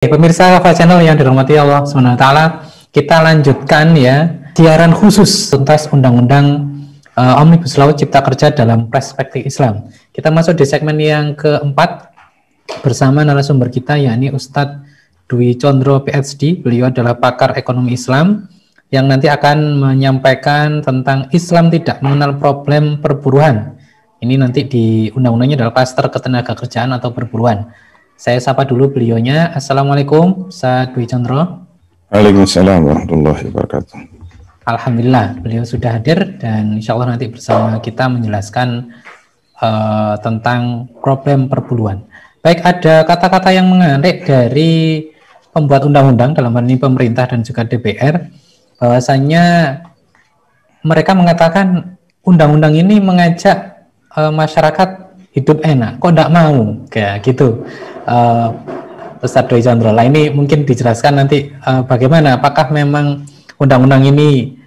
Pemirsa Kava Channel yang dirahmati Allah SWT, kita lanjutkan ya siaran khusus tuntas Undang-Undang Omnibus Law Cipta Kerja dalam perspektif Islam. Kita masuk di segmen yang keempat bersama narasumber kita, yakni Ustadz Dwi Condro PhD. Beliau adalah pakar ekonomi Islam yang nanti akan menyampaikan tentang Islam tidak mengenal problem perburuan. Ini nanti di undang-undangnya adalah klaster ketenagakerjaan atau perburuan. Saya sapa dulu beliaunya. Assalamualaikum, Ustadz Dwi Condro. Waalaikumsalam warahmatullahi wabarakatuh. Alhamdulillah, beliau sudah hadir dan insya Allah nanti bersama kita menjelaskan tentang problem perburuan. Baik, ada kata-kata yang menarik dari pembuat undang-undang, dalam hal ini pemerintah dan juga DPR, bahwasanya mereka mengatakan undang-undang ini mengajak masyarakat hidup enak, kok tidak mau, kayak gitu. Ustadz Dwi Condro, lah ini mungkin dijelaskan nanti bagaimana, apakah memang undang-undang ini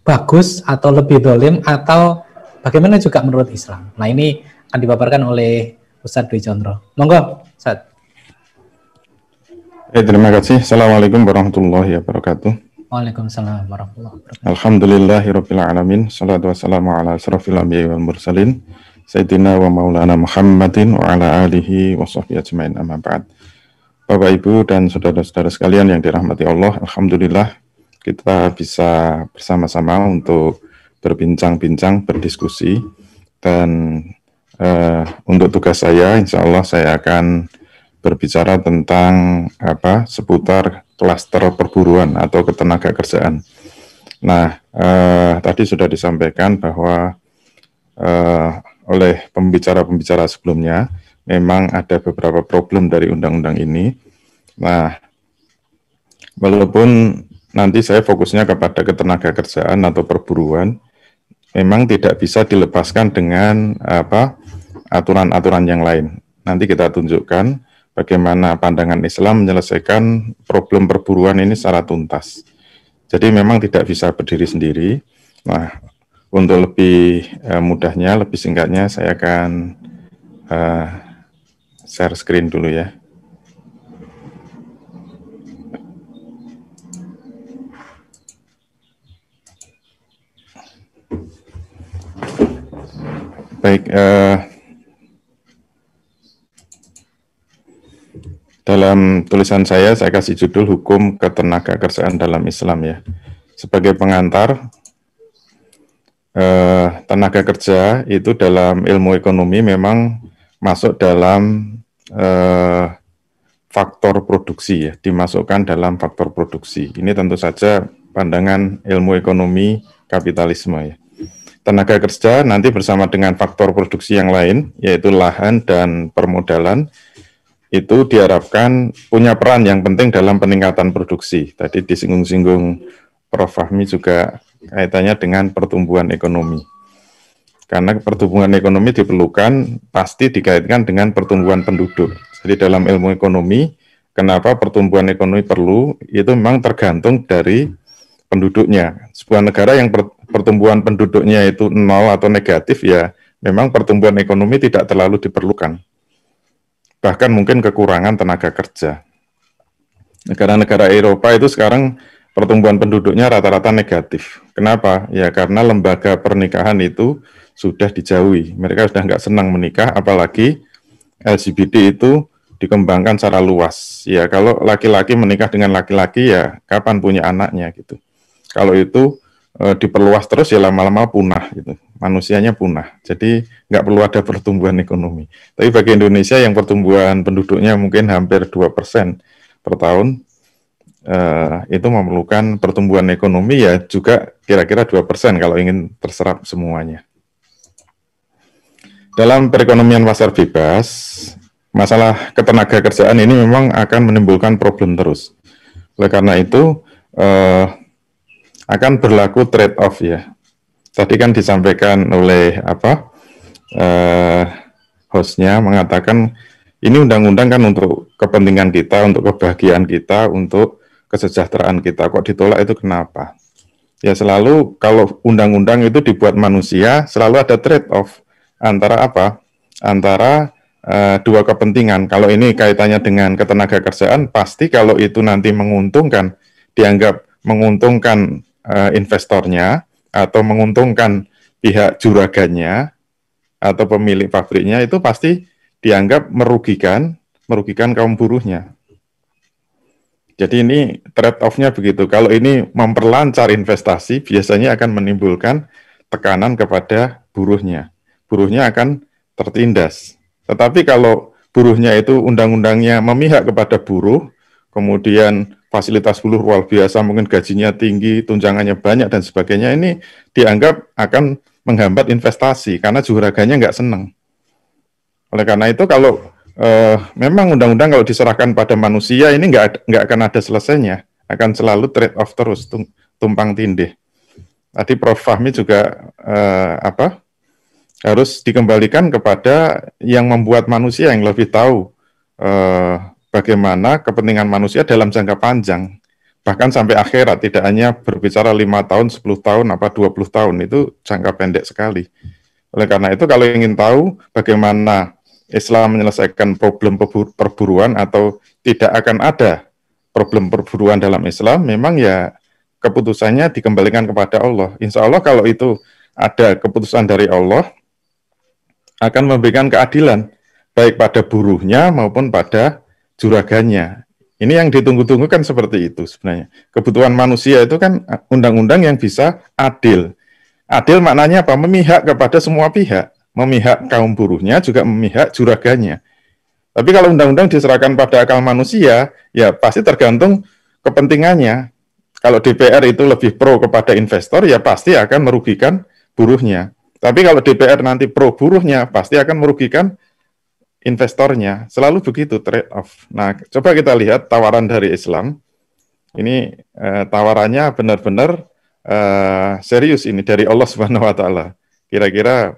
bagus atau lebih dolim atau bagaimana juga menurut Islam. Nah ini akan dipaparkan oleh Ustadz Dwi Condro. Monggo, Ustadz. Terima kasih. Assalamualaikum warahmatullahi wabarakatuh. Waalaikumsalam warahmatullahi wabarakatuh. Alhamdulillahirabbil alamin. Shalatu wassalamu ala asrofil anbiya'i wal mursalin. Sayyidina wa maulana Muhammadin wa ala alihi wa sahbihi ajma'in, amma ba'd. Bapak Ibu dan saudara-saudara sekalian yang dirahmati Allah, alhamdulillah kita bisa bersama-sama untuk berbincang-bincang, berdiskusi, dan untuk tugas saya, insya Allah saya akan berbicara tentang seputar klaster perburuan atau ketenagakerjaan. Nah, tadi sudah disampaikan bahwa oleh pembicara-pembicara sebelumnya, memang ada beberapa problem dari undang-undang ini. Nah, walaupun nanti saya fokusnya kepada ketenagakerjaan atau perburuan, memang tidak bisa dilepaskan dengan aturan-aturan yang lain. Nanti kita tunjukkan bagaimana pandangan Islam menyelesaikan problem perburuan ini secara tuntas. Jadi memang tidak bisa berdiri sendiri. Nah, untuk lebih mudahnya, lebih singkatnya, saya akan share screen dulu ya. Baik, dalam tulisan saya kasih judul Hukum Ketenagakerjaan dalam Islam ya. Sebagai pengantar, tenaga kerja itu dalam ilmu ekonomi memang masuk dalam faktor produksi ya, dimasukkan dalam faktor produksi. Ini tentu saja pandangan ilmu ekonomi kapitalisme ya. Tenaga kerja nanti bersama dengan faktor produksi yang lain, yaitu lahan dan permodalan, itu diharapkan punya peran yang penting dalam peningkatan produksi. Tadi disinggung-singgung Prof. Fahmi juga kaitannya dengan pertumbuhan ekonomi. Karena pertumbuhan ekonomi diperlukan, pasti dikaitkan dengan pertumbuhan penduduk. Jadi dalam ilmu ekonomi, kenapa pertumbuhan ekonomi perlu, itu memang tergantung dari penduduknya. Sebuah negara yang pertumbuhan penduduknya itu nol atau negatif, ya memang pertumbuhan ekonomi tidak terlalu diperlukan. Bahkan mungkin kekurangan tenaga kerja. Negara-negara Eropa itu sekarang pertumbuhan penduduknya rata-rata negatif. Kenapa? Ya karena lembaga pernikahan itu sudah dijauhi. Mereka sudah nggak senang menikah, apalagi LGBT itu dikembangkan secara luas. Ya kalau laki-laki menikah dengan laki-laki, ya kapan punya anaknya gitu. Kalau itu diperluas terus, ya lama-lama punah gitu. Manusianya punah. Jadi nggak perlu ada pertumbuhan ekonomi. Tapi bagi Indonesia yang pertumbuhan penduduknya mungkin hampir 2% per tahun, itu memerlukan pertumbuhan ekonomi ya juga kira-kira 2% kalau ingin terserap semuanya. Dalam perekonomian pasar bebas, masalah ketenagakerjaan ini memang akan menimbulkan problem terus. Oleh karena itu, akan berlaku trade-off ya. Tadi kan disampaikan oleh hostnya mengatakan ini undang-undang kan untuk kepentingan kita, untuk kebahagiaan kita, untuk kesejahteraan kita, kok ditolak itu kenapa? Ya selalu kalau undang-undang itu dibuat manusia, selalu ada trade-off antara Antara dua kepentingan. Kalau ini kaitannya dengan ketenaga kerjaan, pasti kalau itu nanti menguntungkan, dianggap menguntungkan investornya atau menguntungkan pihak juragannya atau pemilik pabriknya, itu pasti dianggap merugikan kaum buruhnya. Jadi ini trade-off-nya begitu. Kalau ini memperlancar investasi, biasanya akan menimbulkan tekanan kepada buruhnya. Buruhnya akan tertindas. Tetapi kalau buruhnya itu undang-undangnya memihak kepada buruh, kemudian fasilitas buruh luar biasa, mungkin gajinya tinggi, tunjangannya banyak, dan sebagainya, ini dianggap akan menghambat investasi, karena juraganya nggak senang. Oleh karena itu, kalau memang undang-undang kalau diserahkan pada manusia, ini nggak akan ada selesainya, akan selalu trade-off terus, tumpang tindih. Tadi Prof. Fahmi juga harus dikembalikan kepada yang membuat manusia, yang lebih tahu bagaimana kepentingan manusia dalam jangka panjang, bahkan sampai akhirat, tidak hanya berbicara 5 tahun, 10 tahun, 20 tahun, itu jangka pendek sekali. Oleh karena itu, kalau ingin tahu bagaimana Islam menyelesaikan problem perburuan atau tidak akan ada problem perburuan dalam Islam, memang ya keputusannya dikembalikan kepada Allah. Insya Allah kalau itu ada keputusan dari Allah, akan memberikan keadilan, baik pada buruhnya maupun pada juragannya. Ini yang ditunggu-tunggu kan seperti itu sebenarnya. Kebutuhan manusia itu kan undang-undang yang bisa adil. Adil maknanya apa? Memihak kepada semua pihak. Memihak kaum buruhnya, juga memihak juragannya. Tapi kalau undang-undang diserahkan pada akal manusia, ya pasti tergantung kepentingannya. Kalau DPR itu lebih pro kepada investor, ya pasti akan merugikan buruhnya. Tapi kalau DPR nanti pro buruhnya, pasti akan merugikan investornya. Selalu begitu, trade-off. Nah, coba kita lihat tawaran dari Islam. Ini tawarannya benar-benar serius ini dari Allah Subhanahu wa Ta'ala. Kira-kira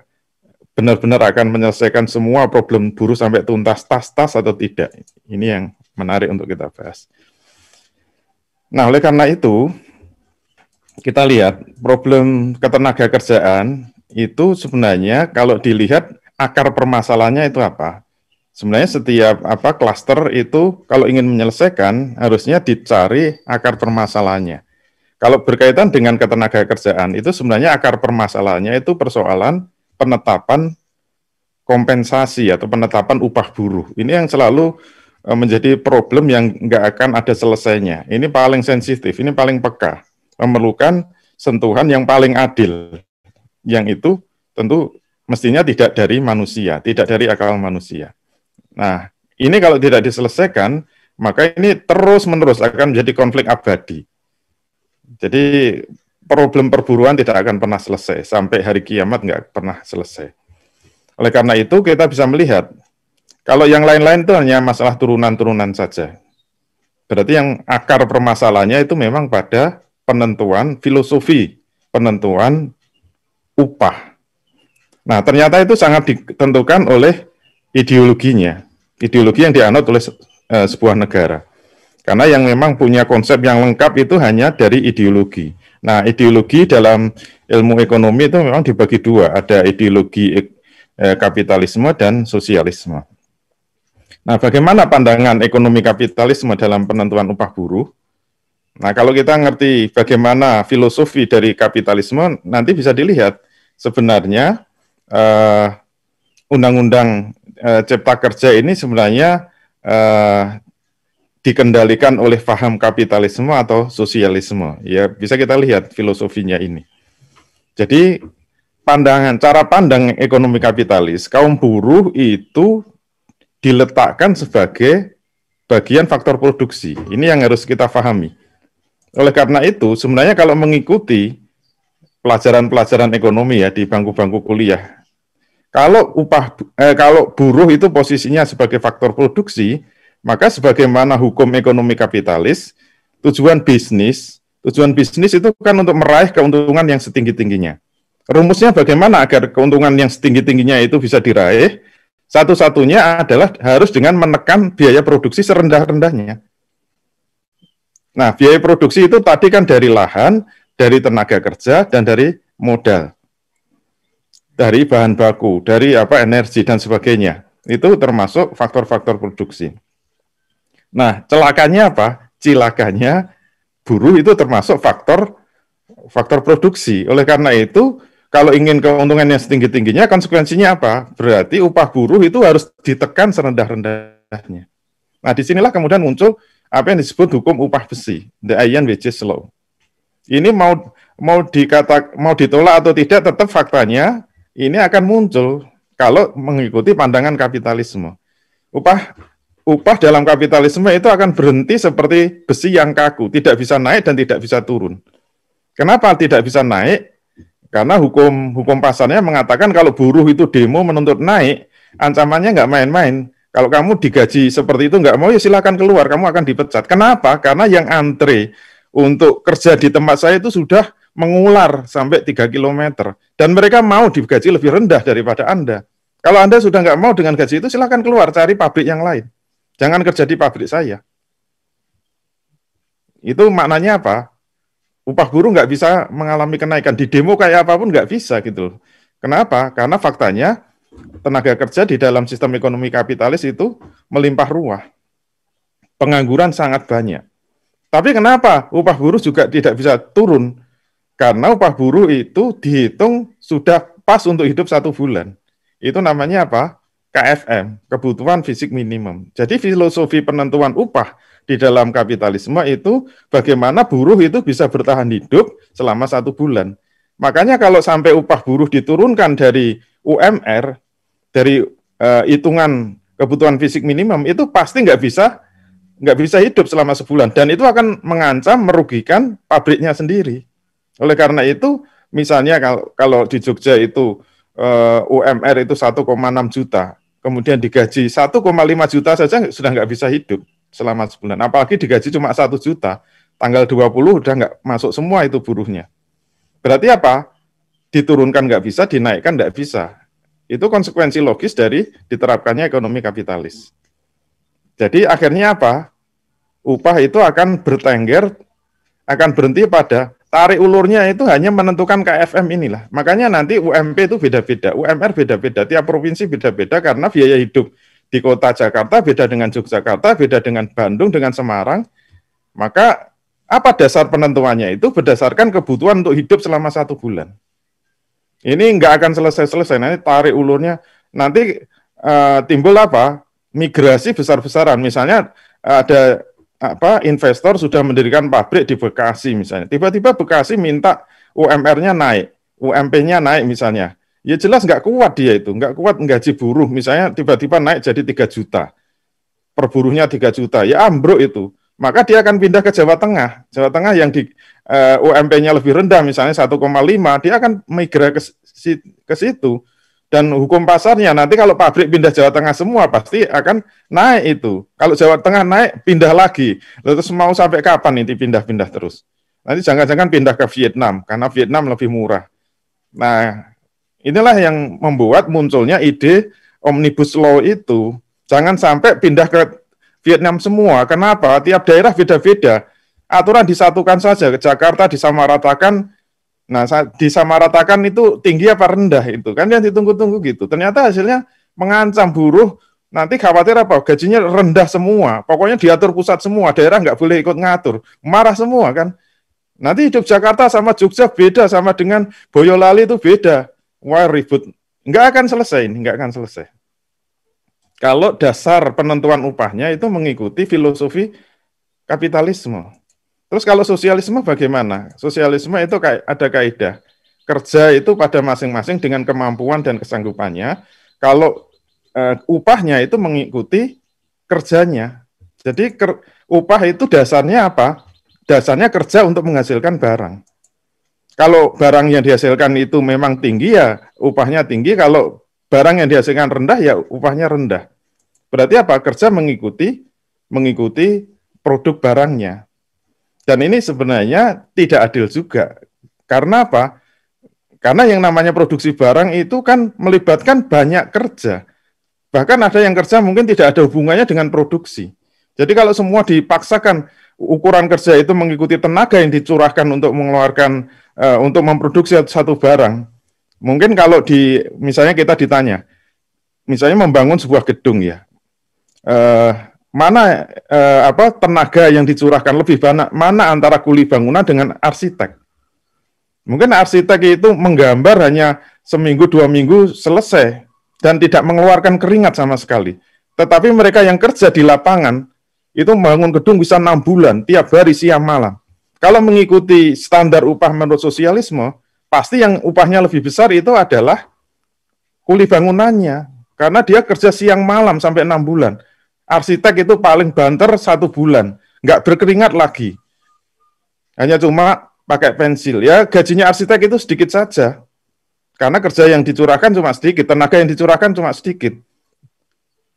benar-benar akan menyelesaikan semua problem buruh sampai tuntas, tas-tas atau tidak. Ini yang menarik untuk kita bahas. Nah, oleh karena itu, kita lihat problem ketenaga kerjaan itu sebenarnya kalau dilihat akar permasalahannya itu apa? Sebenarnya setiap klaster itu kalau ingin menyelesaikan harusnya dicari akar permasalahannya. Kalau berkaitan dengan ketenaga kerjaan itu sebenarnya akar permasalahannya itu persoalan penetapan kompensasi atau penetapan upah buruh. Ini yang selalu menjadi problem yang nggak akan ada selesainya. Ini paling sensitif, ini paling peka, memerlukan sentuhan yang paling adil. Yang itu tentu mestinya tidak dari manusia, tidak dari akal manusia. Nah, ini kalau tidak diselesaikan, maka ini terus-menerus akan menjadi konflik abadi. Jadi problem perburuan tidak akan pernah selesai, sampai hari kiamat nggak pernah selesai. Oleh karena itu kita bisa melihat, kalau yang lain-lain itu hanya masalah turunan-turunan saja. Berarti yang akar permasalahannya itu memang pada penentuan filosofi, penentuan upah. Nah, ternyata itu sangat ditentukan oleh ideologinya. Ideologi yang dianut oleh sebuah negara. Karena yang memang punya konsep yang lengkap itu hanya dari ideologi. Nah, ideologi dalam ilmu ekonomi itu memang dibagi dua. Ada ideologi kapitalisme dan sosialisme. Nah, bagaimana pandangan ekonomi kapitalisme dalam penentuan upah buruh? Nah, kalau kita ngerti bagaimana filosofi dari kapitalisme, nanti bisa dilihat sebenarnya undang-undang Cipta Kerja ini sebenarnya dikendalikan oleh paham kapitalisme atau sosialisme. Ya, bisa kita lihat filosofinya ini. Jadi cara pandang ekonomi kapitalis, kaum buruh itu diletakkan sebagai bagian faktor produksi. Ini yang harus kita pahami. Oleh karena itu, sebenarnya kalau mengikuti pelajaran-pelajaran ekonomi ya di bangku-bangku kuliah, kalau buruh itu posisinya sebagai faktor produksi, maka sebagaimana hukum ekonomi kapitalis, tujuan bisnis itu kan untuk meraih keuntungan yang setinggi-tingginya. Rumusnya bagaimana agar keuntungan yang setinggi-tingginya itu bisa diraih? Satu-satunya adalah harus dengan menekan biaya produksi serendah-rendahnya. Nah, biaya produksi itu tadi kan dari lahan, dari tenaga kerja, dan dari modal. Dari bahan baku, dari energi, dan sebagainya. Itu termasuk faktor-faktor produksi. Nah, celakanya apa? Cilakanya buruh itu termasuk faktor produksi. Oleh karena itu, kalau ingin keuntungannya setinggi-tingginya, konsekuensinya apa? Berarti upah buruh itu harus ditekan serendah-rendahnya. Nah, disinilah kemudian muncul apa yang disebut hukum upah besi, the Iron Wages Law. Ini mau ditolak atau tidak, tetap faktanya ini akan muncul kalau mengikuti pandangan kapitalisme. Upah dalam kapitalisme itu akan berhenti seperti besi yang kaku, tidak bisa naik dan tidak bisa turun. Kenapa tidak bisa naik? Karena hukum pasarnya mengatakan kalau buruh itu demo menuntut naik, ancamannya nggak main-main. Kalau kamu digaji seperti itu nggak mau, ya silakan keluar, kamu akan dipecat. Kenapa? Karena yang antre untuk kerja di tempat saya itu sudah mengular sampai 3 km. Dan mereka mau digaji lebih rendah daripada Anda. Kalau Anda sudah nggak mau dengan gaji itu, silakan keluar, cari pabrik yang lain. Jangan kerja di pabrik saya. Itu maknanya apa? Upah buruh nggak bisa mengalami kenaikan. Di demo kayak apapun nggak bisa gitu. Kenapa? Karena faktanya tenaga kerja di dalam sistem ekonomi kapitalis itu melimpah ruah. Pengangguran sangat banyak. Tapi kenapa upah buruh juga tidak bisa turun? Karena upah buruh itu dihitung sudah pas untuk hidup 1 bulan. Itu namanya apa? KFM, kebutuhan fisik minimum. Jadi filosofi penentuan upah di dalam kapitalisme itu bagaimana buruh itu bisa bertahan hidup selama 1 bulan. Makanya kalau sampai upah buruh diturunkan dari UMR, dari hitungan kebutuhan fisik minimum, itu pasti nggak bisa hidup selama sebulan. Dan itu akan mengancam, merugikan pabriknya sendiri. Oleh karena itu, misalnya kalau di Jogja itu UMR itu 1,6 juta, kemudian digaji 1,5 juta saja sudah nggak bisa hidup selama sebulan. Apalagi digaji cuma 1 juta, tanggal 20 udah nggak masuk semua itu buruhnya. Berarti apa? Diturunkan nggak bisa, dinaikkan nggak bisa. Itu konsekuensi logis dari diterapkannya ekonomi kapitalis. Jadi akhirnya apa? Upah itu akan bertengger, akan berhenti pada tarik ulurnya itu hanya menentukan KFM inilah. Makanya nanti UMP itu beda-beda, UMR beda-beda, tiap provinsi beda-beda karena biaya hidup di kota Jakarta beda dengan Yogyakarta, beda dengan Bandung, dengan Semarang. Maka apa dasar penentuannya itu? Berdasarkan kebutuhan untuk hidup selama 1 bulan. Ini nggak akan selesai-selesai, nanti tarik ulurnya, nanti timbul apa? Migrasi besar-besaran. Misalnya ada investor sudah mendirikan pabrik di Bekasi misalnya. Tiba-tiba Bekasi minta UMR-nya naik, UMP-nya naik misalnya. Ya jelas nggak kuat dia itu, nggak kuat menggaji buruh. Misalnya tiba-tiba naik jadi 3 juta. Per buruhnya 3 juta, ya ambruk itu. Maka dia akan pindah ke Jawa Tengah. Jawa Tengah yang di UMP-nya lebih rendah, misalnya 1,5, dia akan migrasi ke situ. Dan hukum pasarnya, nanti kalau pabrik pindah Jawa Tengah semua, pasti akan naik itu. Kalau Jawa Tengah naik, pindah lagi. Lalu mau sampai kapan ini pindah-pindah terus? Nanti jangan-jangan pindah ke Vietnam, karena Vietnam lebih murah. Nah, inilah yang membuat munculnya ide Omnibus Law itu. Jangan sampai pindah ke Vietnam semua. Kenapa? Tiap daerah beda-beda. Aturan disatukan saja. Ke Jakarta disamaratakan. Nah, disamaratakan itu tinggi apa rendah itu. Kan yang ditunggu-tunggu gitu. Ternyata hasilnya mengancam buruh. Nanti khawatir apa? Gajinya rendah semua. Pokoknya diatur pusat semua. Daerah nggak boleh ikut ngatur. Marah semua kan. Nanti hidup Jakarta sama Jogja beda. Sama dengan Boyolali itu beda. Wah ribut. Nggak akan selesai ini. Nggak akan selesai. Kalau dasar penentuan upahnya itu mengikuti filosofi kapitalisme. Terus kalau sosialisme bagaimana? Sosialisme itu ada kaidah. Kerja itu pada masing-masing dengan kemampuan dan kesanggupannya. Kalau upahnya itu mengikuti kerjanya. Jadi upah itu dasarnya apa? Dasarnya kerja untuk menghasilkan barang. Kalau barang yang dihasilkan itu memang tinggi ya upahnya tinggi. Kalau barang yang dihasilkan rendah ya upahnya rendah. Berarti apa? Kerja mengikuti produk barangnya. Dan ini sebenarnya tidak adil juga. Karena apa? Karena yang namanya produksi barang itu kan melibatkan banyak kerja. Bahkan ada yang kerja mungkin tidak ada hubungannya dengan produksi. Jadi kalau semua dipaksakan ukuran kerja itu mengikuti tenaga yang dicurahkan untuk mengeluarkan, untuk memproduksi satu barang. Mungkin kalau misalnya kita ditanya, misalnya membangun sebuah gedung ya, mana tenaga yang dicurahkan lebih banyak, mana antara kuli bangunan dengan arsitek. Mungkin arsitek itu menggambar hanya seminggu 2 minggu selesai dan tidak mengeluarkan keringat sama sekali. Tetapi mereka yang kerja di lapangan itu membangun gedung bisa 6 bulan tiap hari siang malam. Kalau mengikuti standar upah menurut sosialisme, pasti yang upahnya lebih besar itu adalah kuli bangunannya, karena dia kerja siang malam sampai 6 bulan. Arsitek itu paling banter 1 bulan, nggak berkeringat lagi. Hanya cuma pakai pensil. Ya, gajinya arsitek itu sedikit saja. Karena kerja yang dicurahkan cuma sedikit, tenaga yang dicurahkan cuma sedikit.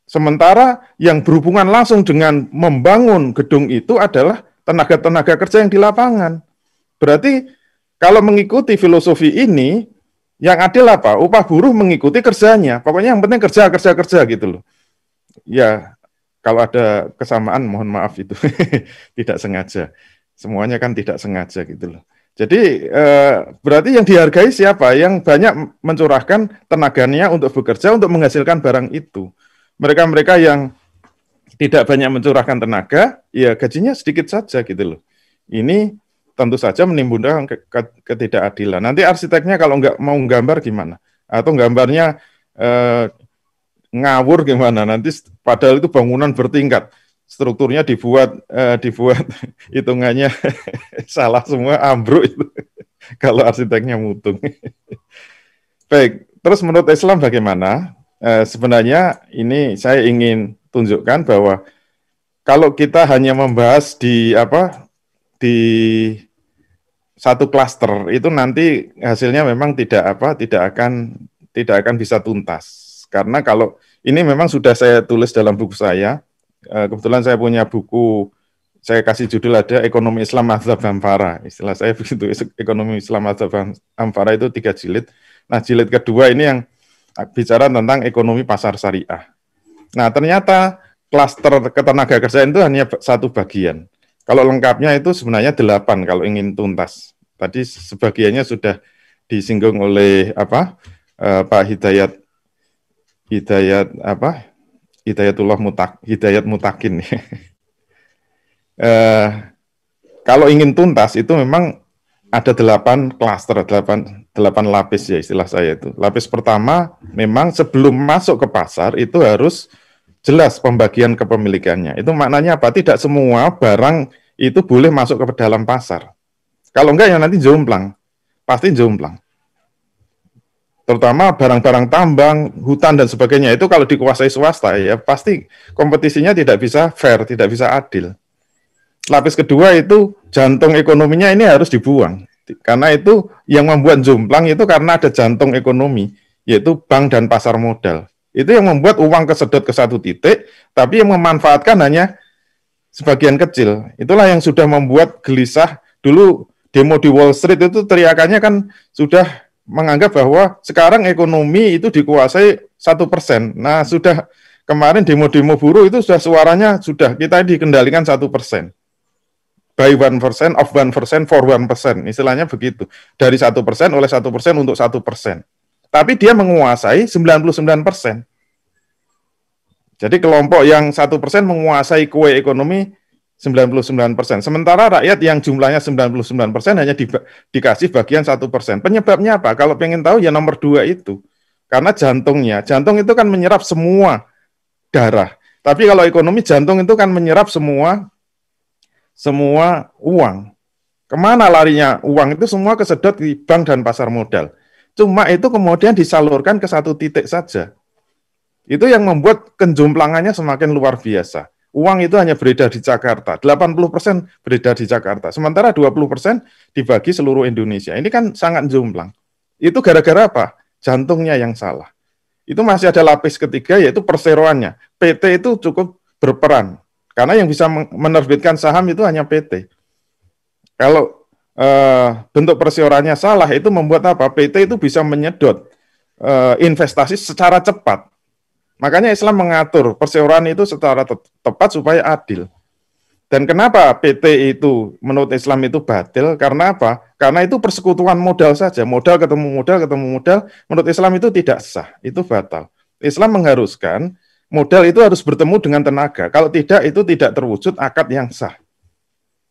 Sementara yang berhubungan langsung dengan membangun gedung itu adalah tenaga-tenaga kerja yang di lapangan. Berarti kalau mengikuti filosofi ini, yang adil apa? Upah buruh mengikuti kerjanya. Pokoknya yang penting kerja gitu loh. Ya, kalau ada kesamaan mohon maaf itu tidak sengaja. Semuanya kan tidak sengaja gitu loh. Jadi berarti yang dihargai siapa? Yang banyak mencurahkan tenaganya untuk bekerja untuk menghasilkan barang itu. Mereka-mereka yang tidak banyak mencurahkan tenaga, ya gajinya sedikit saja gitu loh. Ini tentu saja menimbulkan ketidakadilan. Nanti arsiteknya kalau nggak mau gambar gimana? Atau gambarnya ngawur gimana? Nanti padahal itu bangunan bertingkat, strukturnya dibuat hitungannya salah semua, ambruk itu kalau arsiteknya mutung. Baik, terus menurut Islam bagaimana? Sebenarnya ini saya ingin tunjukkan bahwa kalau kita hanya membahas di satu klaster itu nanti hasilnya memang tidak akan bisa tuntas. Karena kalau ini memang sudah saya tulis dalam buku saya, kebetulan saya punya buku, saya kasih judul ada Ekonomi Islam Mazhab Amfara. Istilah saya begitu, Ekonomi Islam Mazhab Amfara itu 3 jilid. Nah, jilid kedua ini yang bicara tentang ekonomi pasar syariah. Nah, ternyata klaster ketenaga kerjaan itu hanya satu bagian. Kalau lengkapnya itu sebenarnya 8 kalau ingin tuntas. Tadi sebagiannya sudah disinggung oleh Pak Hidayat Mutakin. Kalau ingin tuntas itu memang ada 8 klaster, 8 lapis ya istilah saya itu. Lapis pertama memang sebelum masuk ke pasar itu harus jelas pembagian kepemilikannya. Itu maknanya apa? Tidak semua barang itu boleh masuk ke dalam pasar. Kalau enggak ya nanti jomplang. Pasti jomplang. Terutama barang-barang tambang, hutan dan sebagainya itu kalau dikuasai swasta ya pasti kompetisinya tidak bisa fair, tidak bisa adil. Lapis kedua itu jantung ekonominya ini harus dibuang. Karena itu yang membuat jomplang itu karena ada jantung ekonomi, yaitu bank dan pasar modal. Itu yang membuat uang kesedot ke satu titik, tapi yang memanfaatkan hanya sebagian kecil. Itulah yang sudah membuat gelisah. Dulu demo di Wall Street itu teriakannya kan sudah menganggap bahwa sekarang ekonomi itu dikuasai 1%. Nah, sudah kemarin demo-demo buruh itu sudah suaranya sudah kita dikendalikan 1%. By 1%, of 1%, for 1%. Istilahnya begitu. Dari 1% oleh 1% untuk 1%. Tapi dia menguasai 99%. Jadi kelompok yang 1% menguasai kue ekonomi 99%. Sementara rakyat yang jumlahnya 99% hanya dikasih bagian 1%. Penyebabnya apa? Kalau pengen tahu ya nomor 2 itu. Karena jantungnya. Jantung itu kan menyerap semua darah. Tapi kalau ekonomi jantung itu kan menyerap semua uang. Kemana larinya uang itu semua kesedot di bank dan pasar modal. Cuma itu kemudian disalurkan ke satu titik saja. Itu yang membuat kenjomplangannya semakin luar biasa. Uang itu hanya beredar di Jakarta. 80% beredar di Jakarta. Sementara 20% dibagi seluruh Indonesia. Ini kan sangat jomplang. Itu gara-gara apa? Jantungnya yang salah. Itu masih ada lapis ketiga yaitu perseroannya. PT itu cukup berperan. Karena yang bisa menerbitkan saham itu hanya PT. Kalau bentuk perseroannya salah, itu membuat apa? PT itu bisa menyedot investasi secara cepat. Makanya Islam mengatur perseroan itu secara tepat supaya adil. Dan kenapa PT itu menurut Islam itu batil? Karena apa? Karena itu persekutuan modal saja. Modal ketemu modal, menurut Islam itu tidak sah. Itu batal. Islam mengharuskan modal itu harus bertemu dengan tenaga. Kalau tidak, itu tidak terwujud akad yang sah.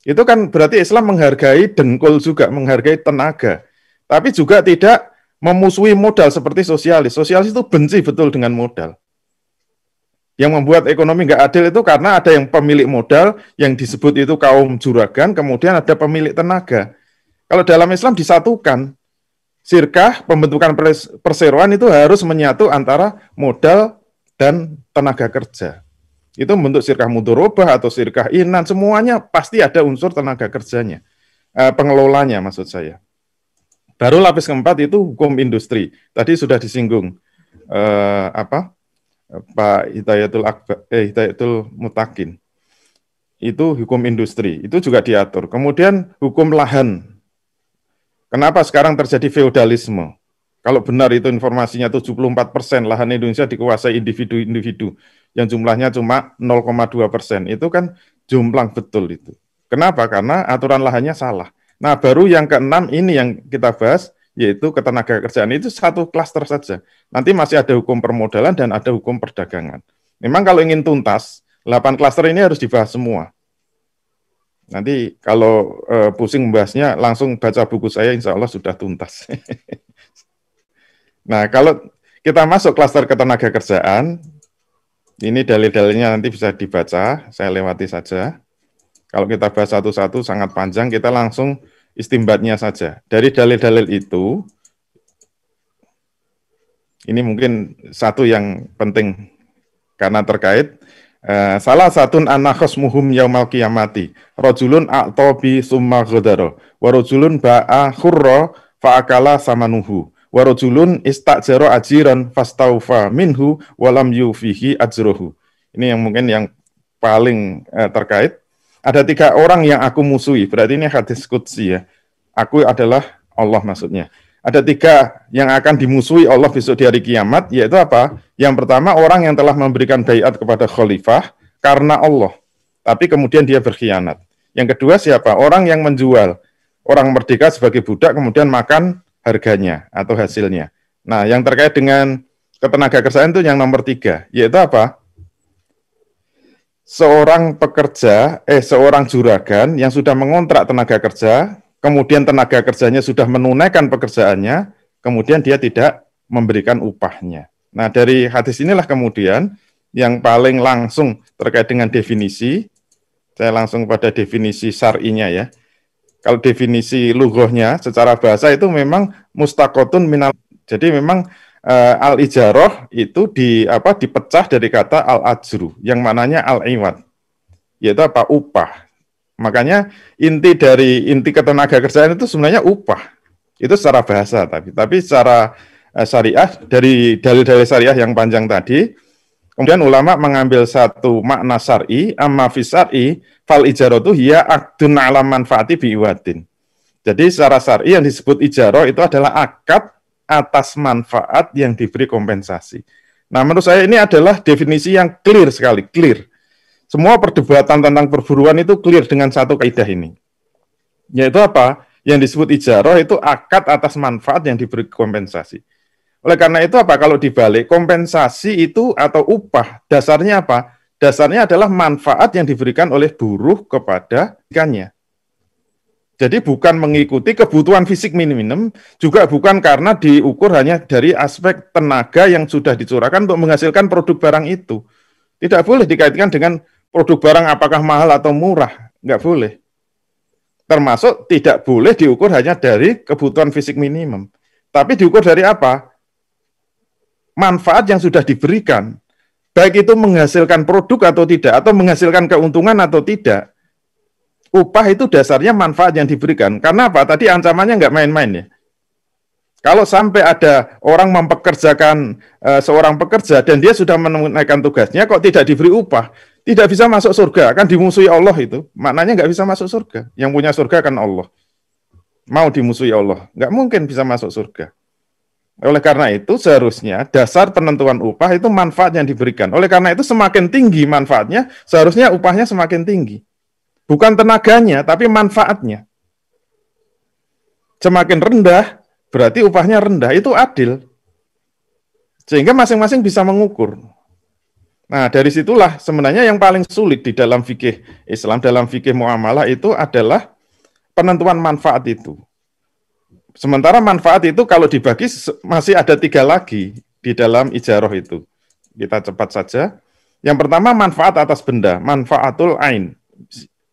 Itu kan berarti Islam menghargai dengkul juga, menghargai tenaga. Tapi juga tidak memusuhi modal seperti sosialis. Sosialis itu benci betul dengan modal. Yang membuat ekonomi nggak adil itu karena ada yang pemilik modal, yang disebut itu kaum juragan, kemudian ada pemilik tenaga. Kalau dalam Islam disatukan, sirkah, pembentukan perseroan itu harus menyatu antara modal dan tenaga kerja. Itu bentuk sirkah mudorobah atau sirkah inan, semuanya pasti ada unsur tenaga kerjanya, pengelolanya maksud saya. Baru lapis keempat itu hukum industri. Tadi sudah disinggung Pak Hidayatul Mutakin. Itu hukum industri, itu juga diatur. Kemudian hukum lahan. Kenapa sekarang terjadi feodalisme? Kalau benar itu informasinya 74% lahan Indonesia dikuasai individu-individu yang jumlahnya cuma 0,2%. Itu kan jomplang betul itu. Kenapa? Karena aturan lahannya salah. Nah, baru yang keenam ini yang kita bahas, yaitu ketenaga kerjaan. Itu satu klaster saja. Nanti masih ada hukum permodalan dan ada hukum perdagangan. Memang kalau ingin tuntas, 8 klaster ini harus dibahas semua. Nanti kalau pusing membahasnya, langsung baca buku saya, insya Allah sudah tuntas. Nah, kalau kita masuk klaster ketenaga kerjaan, ini dalil-dalilnya nanti bisa dibaca, saya lewati saja. Kalau kita bahas satu-satu sangat panjang, kita langsung istimbatnya saja. Dari dalil-dalil itu, ini mungkin satu yang penting karena terkait, salah satun anakhos muhum yaumal qiyamati, rojulun a'tobi summa ghodaro, warojulun ba'a khurro fa'akala samanuhu, warojulun istajaro ajiran fastaufa minhu walam yufihi ajrohu. Ini yang mungkin yang paling terkait. Ada 3 orang yang aku musuhi, berarti ini hadis qudsi ya. Aku adalah Allah maksudnya. Ada 3 yang akan dimusuhi Allah besok di hari kiamat, yaitu apa? Yang pertama, orang yang telah memberikan baiat kepada khalifah karena Allah, tapi kemudian dia berkhianat. Yang kedua siapa? Orang yang menjual orang merdeka sebagai budak, kemudian makan harganya atau hasilnya. Nah, yang terkait dengan ketenaga kerjaan itu yang nomor 3, yaitu apa? Seorang pekerja, seorang juragan yang sudah mengontrak tenaga kerja, kemudian tenaga kerjanya sudah menunaikan pekerjaannya, kemudian dia tidak memberikan upahnya. Nah, dari hadis inilah kemudian yang paling langsung terkait dengan definisi, saya langsung pada definisi syar'inya ya. Kalau definisi lughahnya secara bahasa itu memang mustaqotun minal, jadi memang al-ijarah itu dipecah dari kata al-ajru yang maknanya al-iwad, yaitu apa? Upah. Makanya inti ketenaga kerjaan itu sebenarnya upah. Itu secara bahasa, tapi secara syariah, dari dalil-dalil syariah yang panjang tadi, kemudian ulama mengambil satu makna syar'i, amma fi syar'i fal ijaratu hiya aqdun 'ala manfaati bi iwadin. Jadi secara syar'i yang disebut ijarah itu adalah akad atas manfaat yang diberi kompensasi. Nah, menurut saya ini adalah definisi yang clear sekali, clear. Semua perdebatan tentang perburuan itu clear dengan satu kaidah ini. Yaitu apa? Yang disebut ijarah itu akad atas manfaat yang diberi kompensasi. Oleh karena itu apa? Kalau dibalik, kompensasi itu atau upah, dasarnya apa? Dasarnya adalah manfaat yang diberikan oleh buruh kepada ikannya. Jadi bukan mengikuti kebutuhan fisik minimum, juga bukan karena diukur hanya dari aspek tenaga yang sudah dicurahkan untuk menghasilkan produk barang itu. Tidak boleh dikaitkan dengan produk barang apakah mahal atau murah, nggak boleh. Termasuk tidak boleh diukur hanya dari kebutuhan fisik minimum. Tapi diukur dari apa? Manfaat yang sudah diberikan. Baik itu menghasilkan produk atau tidak, atau menghasilkan keuntungan atau tidak. Upah itu dasarnya manfaat yang diberikan. Karena apa? Tadi ancamannya nggak main-main ya. Kalau sampai ada orang mempekerjakan seorang pekerja dan dia sudah menunaikan tugasnya, kok tidak diberi upah, tidak bisa masuk surga, akan dimusuhi Allah itu. Maknanya nggak bisa masuk surga. Yang punya surga kan Allah. Mau dimusuhi Allah, nggak mungkin bisa masuk surga. Oleh karena itu seharusnya dasar penentuan upah itu manfaat yang diberikan. Oleh karena itu semakin tinggi manfaatnya, seharusnya upahnya semakin tinggi. Bukan tenaganya, tapi manfaatnya. Semakin rendah, berarti upahnya rendah. Itu adil. Sehingga masing-masing bisa mengukur. Nah, dari situlah sebenarnya yang paling sulit di dalam fikih Islam, dalam fikih muamalah itu adalah penentuan manfaat itu. Sementara manfaat itu kalau dibagi masih ada 3 lagi di dalam ijarah itu. Kita cepat saja. Yang pertama manfaat atas benda, manfaatul ain.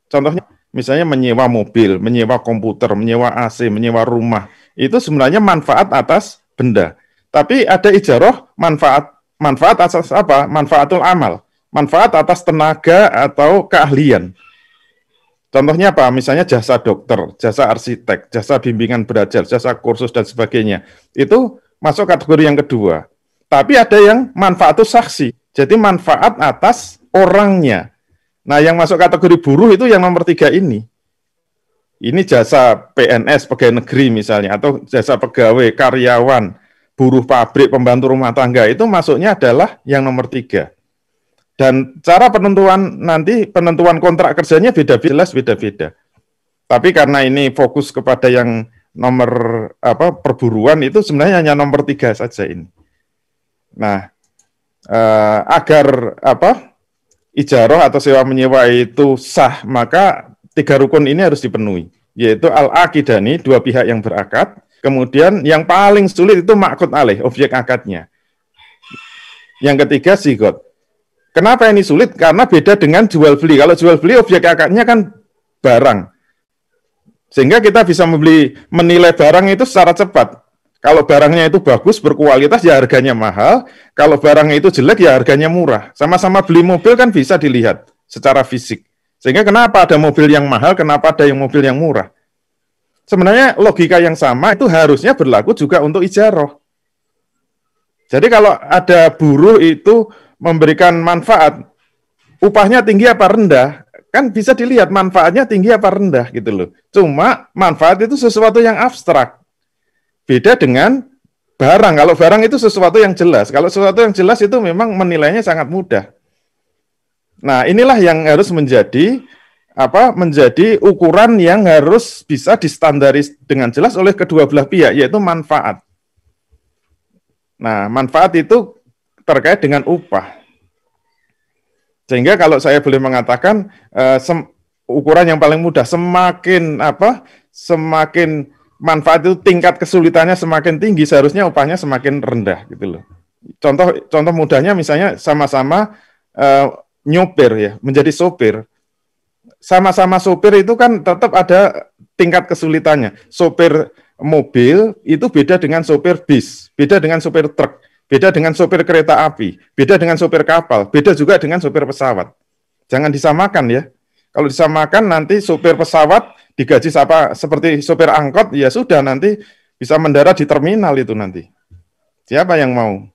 Contohnya misalnya menyewa mobil, menyewa komputer, menyewa AC, menyewa rumah. Itu sebenarnya manfaat atas benda. Tapi ada ijarah manfaat atas apa? Manfaatul amal. Manfaat atas tenaga atau keahlian. Contohnya apa? Misalnya jasa dokter, jasa arsitek, jasa bimbingan belajar, jasa kursus dan sebagainya. Itu masuk kategori yang kedua. Tapi ada yang manfaatus saksi. Jadi manfaat atas orangnya. Nah, yang masuk kategori buruh itu yang nomor 3 ini. Ini jasa PNS, pegawai negeri misalnya, atau jasa pegawai, karyawan, buruh pabrik, pembantu rumah tangga. Itu masuknya adalah yang nomor 3. Dan cara penentuan kontrak kerjanya beda-beda. Tapi karena ini fokus kepada yang nomor perburuan itu sebenarnya hanya nomor 3 saja ini. Nah, agar ijarah atau sewa menyewa itu sah, maka 3 rukun ini harus dipenuhi, yaitu al-aqidani, 2 pihak yang berakad. Kemudian yang paling sulit itu ma'qud alaih, objek akadnya. Yang ketiga sigot. Kenapa ini sulit? Karena beda dengan jual beli. Kalau jual beli objek akadnya kan barang. Sehingga kita bisa menilai barang itu secara cepat. Kalau barangnya itu bagus, berkualitas, ya harganya mahal. Kalau barangnya itu jelek, ya harganya murah. Sama-sama beli mobil kan bisa dilihat secara fisik. Sehingga kenapa ada mobil yang mahal, kenapa ada yang mobil yang murah? Sebenarnya logika yang sama itu harusnya berlaku juga untuk ijarah. Jadi kalau ada buruh itu memberikan manfaat, upahnya tinggi apa rendah, kan bisa dilihat manfaatnya tinggi apa rendah gitu loh. Cuma manfaat itu sesuatu yang abstrak. Beda dengan barang. Kalau barang itu sesuatu yang jelas. Kalau sesuatu yang jelas itu memang menilainya sangat mudah. Nah, inilah yang harus menjadi ukuran yang harus bisa distandaris dengan jelas oleh kedua belah pihak, yaitu manfaat. Nah, manfaat itu terkait dengan upah. Sehingga kalau saya boleh mengatakan ukuran yang paling mudah, semakin manfaat itu tingkat kesulitannya semakin tinggi, seharusnya upahnya semakin rendah gitu loh. Contoh mudahnya misalnya sama-sama nyopir ya, menjadi sopir. Sama-sama sopir itu kan tetap ada tingkat kesulitannya. Sopir mobil itu beda dengan sopir bis, beda dengan sopir truk, beda dengan sopir kereta api, beda dengan sopir kapal, beda juga dengan sopir pesawat. Jangan disamakan ya. Kalau disamakan nanti sopir pesawat digaji seperti sopir angkot, ya sudah nanti bisa mendarat di terminal itu nanti. Siapa yang mau?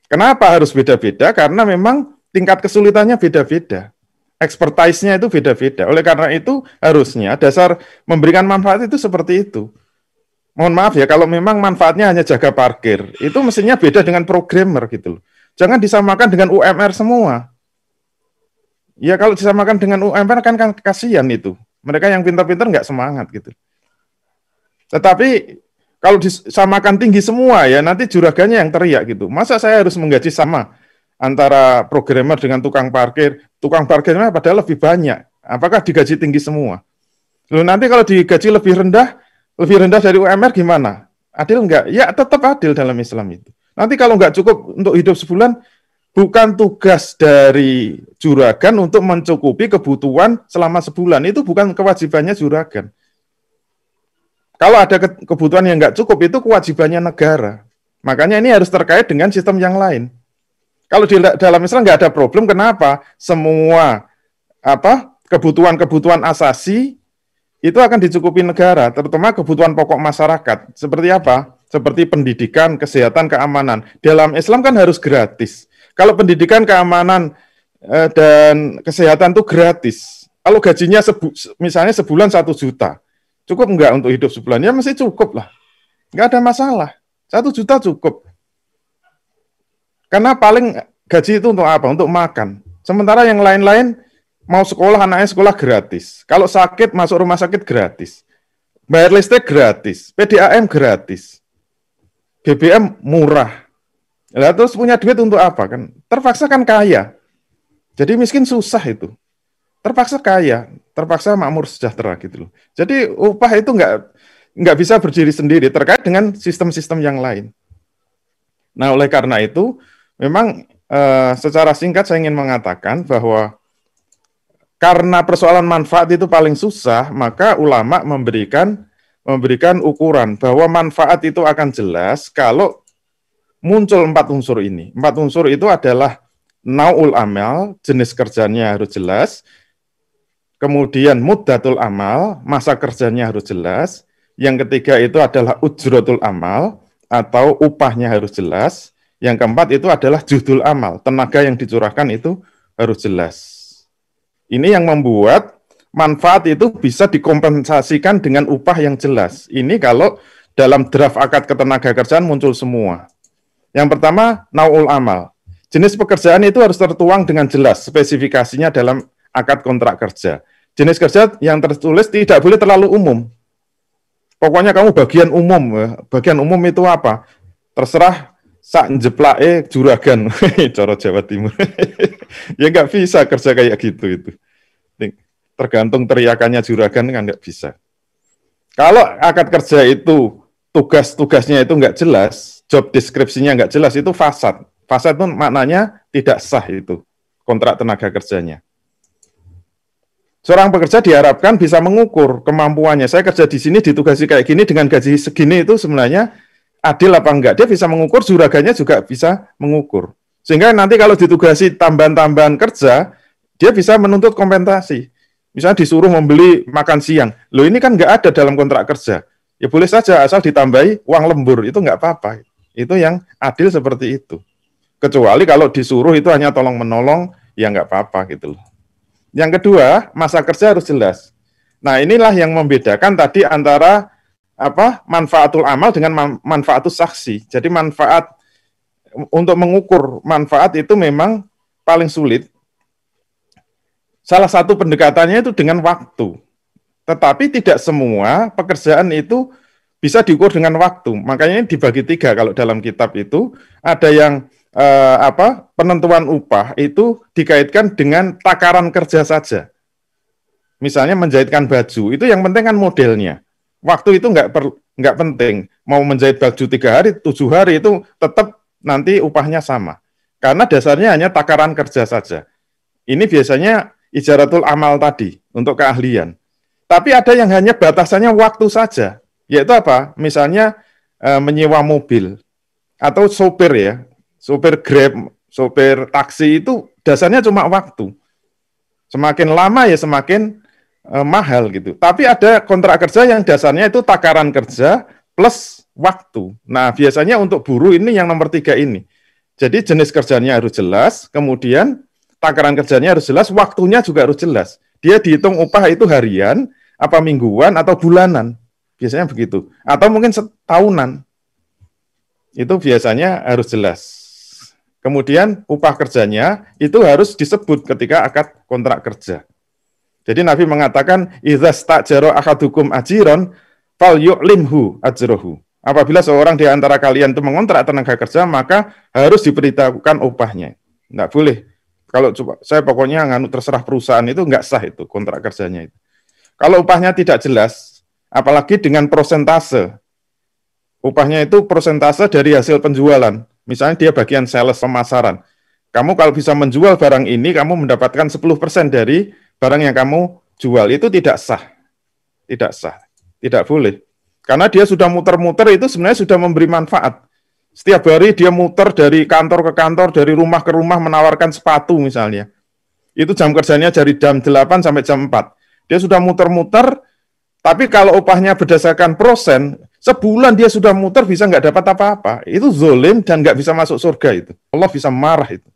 Kenapa harus beda-beda? Karena memang tingkat kesulitannya beda-beda. Expertise-nya itu beda-beda. Oleh karena itu harusnya dasar memberikan manfaat itu seperti itu. Mohon maaf ya, kalau memang manfaatnya hanya jaga parkir, itu mestinya beda dengan programmer gitu loh. Jangan disamakan dengan UMR semua. Ya kalau disamakan dengan UMR kan kasihan itu. Mereka yang pintar-pintar nggak semangat gitu. Tetapi kalau disamakan tinggi semua ya nanti juragannya yang teriak gitu. Masa saya harus menggaji sama antara programmer dengan tukang parkir? Tukang parkirnya padahal lebih banyak. Apakah digaji tinggi semua? Lalu nanti kalau digaji lebih rendah dari UMR gimana? Adil enggak? Ya tetap adil dalam Islam itu. Nanti kalau enggak cukup untuk hidup sebulan, bukan tugas dari juragan untuk mencukupi kebutuhan selama sebulan. Itu bukan kewajibannya juragan. Kalau ada kebutuhan yang enggak cukup, itu kewajibannya negara. Makanya ini harus terkait dengan sistem yang lain. Kalau di dalam Islam enggak ada problem, kenapa? Semua kebutuhan asasi itu akan dicukupi negara, terutama kebutuhan pokok masyarakat. Seperti apa? Seperti pendidikan, kesehatan, keamanan. Dalam Islam kan harus gratis. Kalau pendidikan, keamanan, dan kesehatan itu gratis. Kalau gajinya misalnya sebulan 1 juta, cukup enggak untuk hidup sebulan? Ya mesti cukup lah. Enggak ada masalah. 1 juta cukup. Karena paling gaji itu untuk apa? Untuk makan. Sementara yang lain-lain, mau sekolah, anaknya sekolah gratis. Kalau sakit, masuk rumah sakit gratis. Bayar listrik gratis. PDAM gratis. BBM murah. Lah terus punya duit untuk apa kan? Terpaksa kan kaya. Jadi miskin susah itu. Terpaksa kaya, terpaksa makmur sejahtera gitu loh. Jadi upah itu nggak bisa berdiri sendiri terkait dengan sistem-sistem yang lain. Nah oleh karena itu memang secara singkat saya ingin mengatakan bahwa karena persoalan manfaat itu paling susah, maka ulama memberikan ukuran bahwa manfaat itu akan jelas kalau muncul 4 unsur ini. 4 unsur itu adalah nau'ul amal, jenis kerjanya harus jelas. Kemudian muddatul amal, masa kerjanya harus jelas. Yang ketiga itu adalah ujratul amal, atau upahnya harus jelas. Yang keempat itu adalah juhdul amal, tenaga yang dicurahkan itu harus jelas. Ini yang membuat manfaat itu bisa dikompensasikan dengan upah yang jelas. Ini kalau dalam draft akad ketenagakerjaan muncul semua. Yang pertama, nau'ul amal. Jenis pekerjaan itu harus tertuang dengan jelas spesifikasinya dalam akad kontrak kerja. Jenis kerja yang tertulis tidak boleh terlalu umum. Pokoknya kamu bagian umum. Bagian umum itu apa? Terserah sak jeplake juragan. Cara Jawa Timur. Ya nggak bisa kerja kayak gitu itu. Tergantung teriakannya juragan kan nggak bisa. Kalau akad kerja itu tugas-tugasnya itu nggak jelas, job deskripsinya nggak jelas, itu fasad. Fasad itu maknanya tidak sah itu kontrak tenaga kerjanya. Seorang pekerja diharapkan bisa mengukur kemampuannya. Saya kerja di sini ditugasi kayak gini dengan gaji segini, itu sebenarnya adil apa enggak. Dia bisa mengukur, juragannya juga bisa mengukur. Sehingga nanti kalau ditugasi tambahan-tambahan kerja, dia bisa menuntut kompensasi. Misalnya disuruh membeli makan siang. Loh ini kan nggak ada dalam kontrak kerja. Ya boleh saja asal ditambahi uang lembur, itu nggak apa-apa. Itu yang adil seperti itu. Kecuali kalau disuruh itu hanya tolong-menolong, ya nggak apa-apa gitu loh. Yang kedua, masa kerja harus jelas. Nah inilah yang membedakan tadi antara manfaatul amal dengan manfaatul saksi. Jadi manfaat, untuk mengukur manfaat itu memang paling sulit. Salah satu pendekatannya itu dengan waktu. Tetapi tidak semua pekerjaan itu bisa diukur dengan waktu. Makanya dibagi 3 kalau dalam kitab itu. Ada yang penentuan upah itu dikaitkan dengan takaran kerja saja. Misalnya menjahitkan baju, itu yang penting kan modelnya. Waktu itu nggak penting. Mau menjahit baju 3 hari, 7 hari itu tetap nanti upahnya sama. Karena dasarnya hanya takaran kerja saja. Ini biasanya ijaratul amal tadi untuk keahlian. Tapi ada yang hanya batasannya waktu saja, yaitu apa? Misalnya menyewa mobil atau sopir ya, sopir Grab, sopir taksi itu dasarnya cuma waktu. Semakin lama ya semakin mahal gitu. Tapi ada kontrak kerja yang dasarnya itu takaran kerja plus waktu. Nah biasanya untuk buruh ini yang nomor 3 ini. Jadi jenis kerjanya harus jelas, kemudian takaran kerjanya harus jelas, waktunya juga harus jelas. Dia dihitung upah itu harian, apa mingguan, atau bulanan. Biasanya begitu. Atau mungkin setahunan. Itu biasanya harus jelas. Kemudian upah kerjanya itu harus disebut ketika akad kontrak kerja. Jadi Nabi mengatakan, idza stajara ahadukum ajiron fal yu'limhu ajrohu. Apabila seorang di antara kalian itu mengontrak tenaga kerja, maka harus diberitahukan upahnya. Nggak boleh. Kalau saya pokoknya terserah perusahaan, itu nggak sah itu kontrak kerjanya itu. Kalau upahnya tidak jelas, apalagi dengan persentase. Upahnya itu persentase dari hasil penjualan. Misalnya dia bagian sales pemasaran. Kamu kalau bisa menjual barang ini, kamu mendapatkan 10% dari barang yang kamu jual. Itu tidak sah. Tidak sah. Tidak boleh. Karena dia sudah muter-muter, itu sebenarnya sudah memberi manfaat. Setiap hari dia muter dari kantor ke kantor, dari rumah ke rumah menawarkan sepatu misalnya. Itu jam kerjanya dari jam 8 sampai jam 4. Dia sudah muter-muter, tapi kalau upahnya berdasarkan persen, sebulan dia sudah muter bisa nggak dapat apa-apa. Itu zolim dan nggak bisa masuk surga itu. Allah bisa marah itu.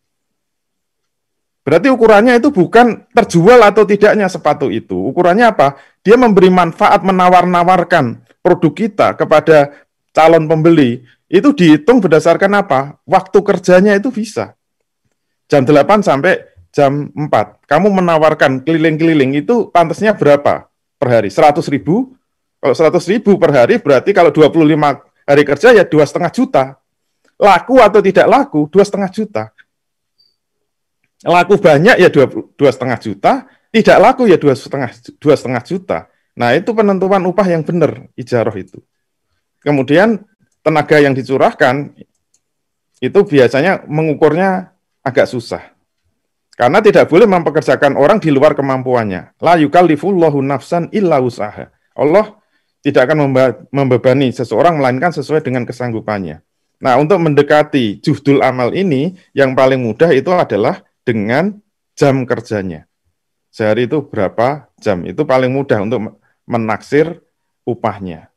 Berarti ukurannya itu bukan terjual atau tidaknya sepatu itu. Ukurannya apa? Dia memberi manfaat, menawar-nawarkan produk kita kepada calon pembeli. Itu dihitung berdasarkan apa? Waktu kerjanya itu bisa. Jam 8 sampai jam 4. Kamu menawarkan keliling-keliling itu pantasnya berapa per hari? 100.000. Kalau 100.000 per hari berarti kalau 25 hari kerja ya 2,5 juta. laku atau tidak laku 2,5 juta. Laku banyak ya 2,5 juta, tidak laku ya 2,5 juta. Nah, itu penentuan upah yang benar, ijarah itu. Kemudian tenaga yang dicurahkan itu biasanya mengukurnya agak susah. Karena tidak boleh mempekerjakan orang di luar kemampuannya. La yukallifullahu nafsan illa wus'aha. Allah tidak akan membebani seseorang melainkan sesuai dengan kesanggupannya. Nah, untuk mendekati juhdul amal ini, yang paling mudah itu adalah dengan jam kerjanya. Sehari itu berapa jam? Itu paling mudah untuk menaksir upahnya.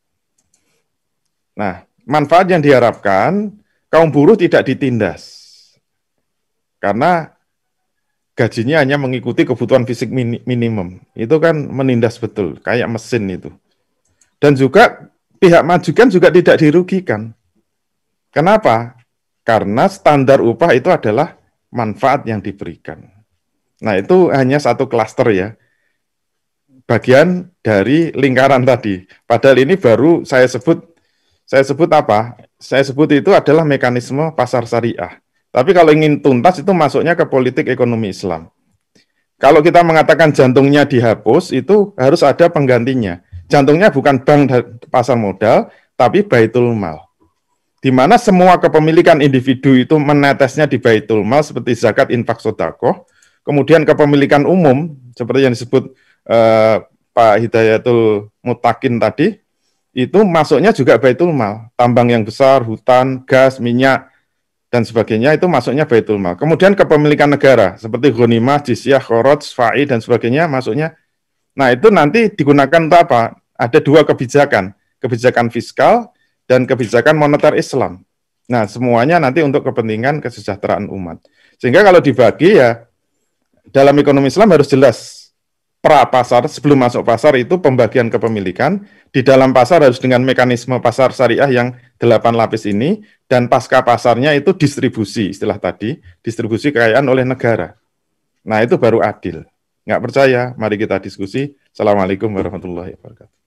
Nah, manfaat yang diharapkan, kaum buruh tidak ditindas. Karena gajinya hanya mengikuti kebutuhan fisik minimum. Itu kan menindas betul, kayak mesin itu. Dan juga pihak majikan juga tidak dirugikan. Kenapa? Karena standar upah itu adalah manfaat yang diberikan. Nah, itu hanya satu klaster ya. Bagian dari lingkaran tadi. Padahal ini baru saya sebut apa? Saya sebut itu adalah mekanisme pasar syariah. Tapi kalau ingin tuntas itu masuknya ke politik ekonomi Islam. Kalau kita mengatakan jantungnya dihapus, itu harus ada penggantinya. Jantungnya bukan bank dan pasar modal, tapi baitul mal. Di mana semua kepemilikan individu itu menetesnya di baitul mal seperti zakat, infak, sedekah. Kemudian kepemilikan umum seperti yang disebut Pak Hidayatul Mutakin tadi, itu masuknya juga baitul mal. Tambang yang besar, hutan, gas, minyak, dan sebagainya itu masuknya baitul mal. Kemudian kepemilikan negara seperti ghanimah, jizyah, kharaj, fa'i dan sebagainya masuknya. Nah, itu nanti digunakan untuk apa? Ada dua kebijakan, kebijakan fiskal dan kebijakan moneter Islam. Nah, semuanya nanti untuk kepentingan kesejahteraan umat. Sehingga kalau dibagi ya dalam ekonomi Islam harus jelas. Pra pasar, sebelum masuk pasar itu pembagian kepemilikan, di dalam pasar harus dengan mekanisme pasar syariah yang 8 lapis ini, dan pasca pasarnya itu distribusi, istilah tadi, distribusi kekayaan oleh negara. Nah, itu baru adil. Nggak percaya, mari kita diskusi. Assalamualaikum warahmatullahi wabarakatuh.